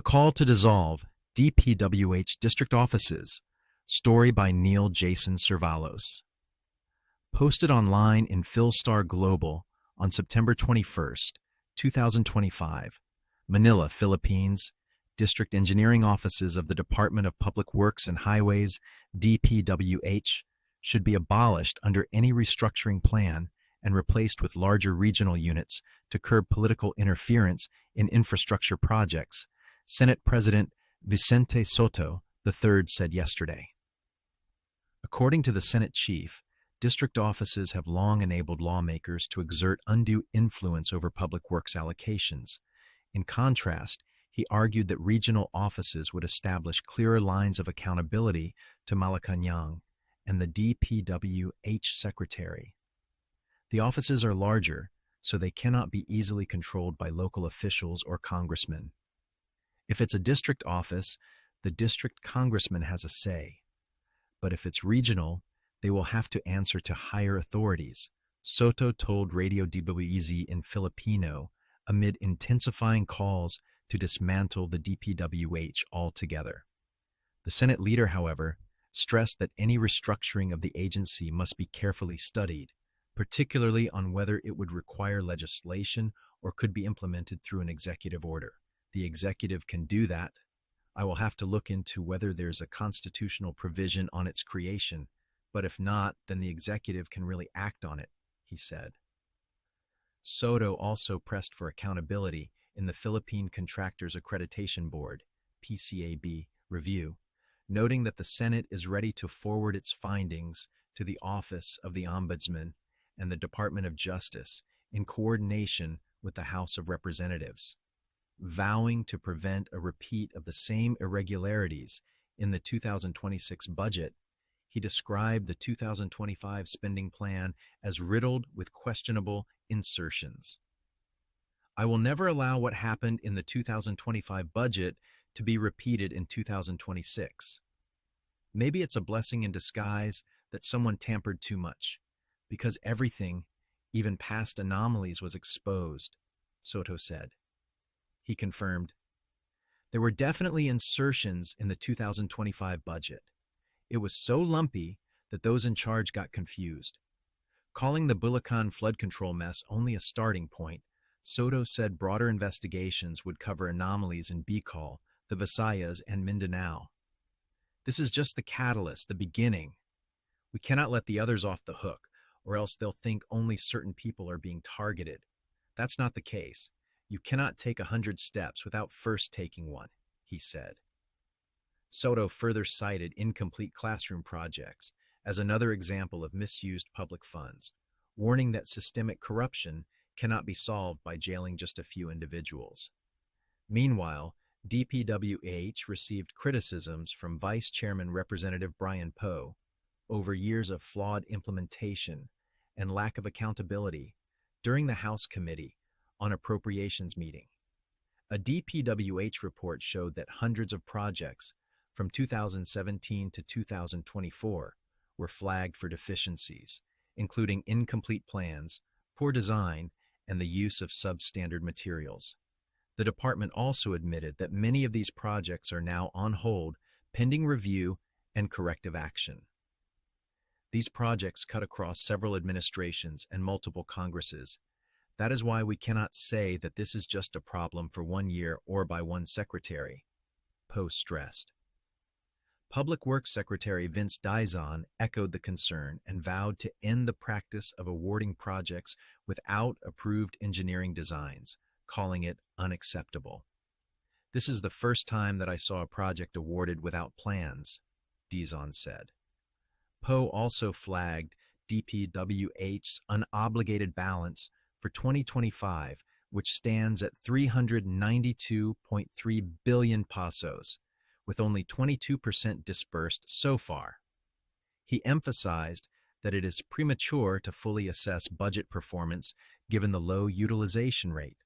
A call to dissolve DPWH District Offices. Story by Neil Jason Servalos. Posted online in Philstar Global on September 21st, 2025. Manila, Philippines. District Engineering Offices of the Department of Public Works and Highways, DPWH, should be abolished under any restructuring plan and replaced with larger regional units to curb political interference in infrastructure projects, Senate President Tito Sotto III said yesterday. According to the Senate chief, district offices have long enabled lawmakers to exert undue influence over public works allocations. In contrast, he argued that regional offices would establish clearer lines of accountability to Malacanang and the DPWH secretary. The offices are larger, so they cannot be easily controlled by local officials or congressmen. If it's a district office, the district congressman has a say. But if it's regional, they will have to answer to higher authorities, Sotto told Radio DPWH in Filipino amid intensifying calls to dismantle the DPWH altogether. The Senate leader, however, stressed that any restructuring of the agency must be carefully studied, particularly on whether it would require legislation or could be implemented through an executive order. The executive can do that. I will have to look into whether there's a constitutional provision on its creation, but if not, then the executive can really act on it, he said. Sotto also pressed for accountability in the Philippine Contractors Accreditation Board, PCAB, review, noting that the Senate is ready to forward its findings to the Office of the Ombudsman and the Department of Justice in coordination with the House of Representatives. Vowing to prevent a repeat of the same irregularities in the 2026 budget, he described the 2025 spending plan as riddled with questionable insertions. I will never allow what happened in the 2025 budget to be repeated in 2026. Maybe it's a blessing in disguise that someone tampered too much, because everything, even past anomalies, was exposed, Sotto said. He confirmed, there were definitely insertions in the 2025 budget. It was so lumpy that those in charge got confused. Calling the Bulacan flood control mess only a starting point, Sotto said broader investigations would cover anomalies in Bicol, the Visayas, and Mindanao. This is just the catalyst, the beginning. We cannot let the others off the hook, or else they'll think only certain people are being targeted. That's not the case. You cannot take 100 steps without first taking one, he said. Sotto further cited incomplete classroom projects as another example of misused public funds, warning that systemic corruption cannot be solved by jailing just a few individuals. Meanwhile, DPWH received criticisms from Vice Chairman Representative Brian Poe over years of flawed implementation and lack of accountability during the House Committee on Appropriations meeting. A DPWH report showed that hundreds of projects from 2017 to 2024 were flagged for deficiencies, including incomplete plans, poor design, and the use of substandard materials. The department also admitted that many of these projects are now on hold, pending review and corrective action. These projects cut across several administrations and multiple Congresses. That is why we cannot say that this is just a problem for 1 year or by one secretary, Poe stressed. Public Works Secretary Vince Dizon echoed the concern and vowed to end the practice of awarding projects without approved engineering designs, calling it unacceptable. This is the first time that I saw a project awarded without plans, Dizon said. Poe also flagged DPWH's unobligated balance for 2025, which stands at 392.3 billion pesos, with only 22% disbursed so far. He emphasized that it is premature to fully assess budget performance given the low utilization rate.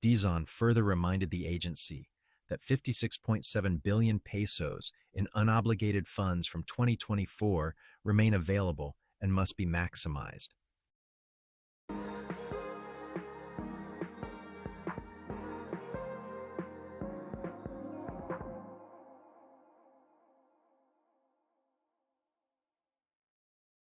Dizon further reminded the agency that 56.7 billion pesos in unobligated funds from 2024 remain available and must be maximized.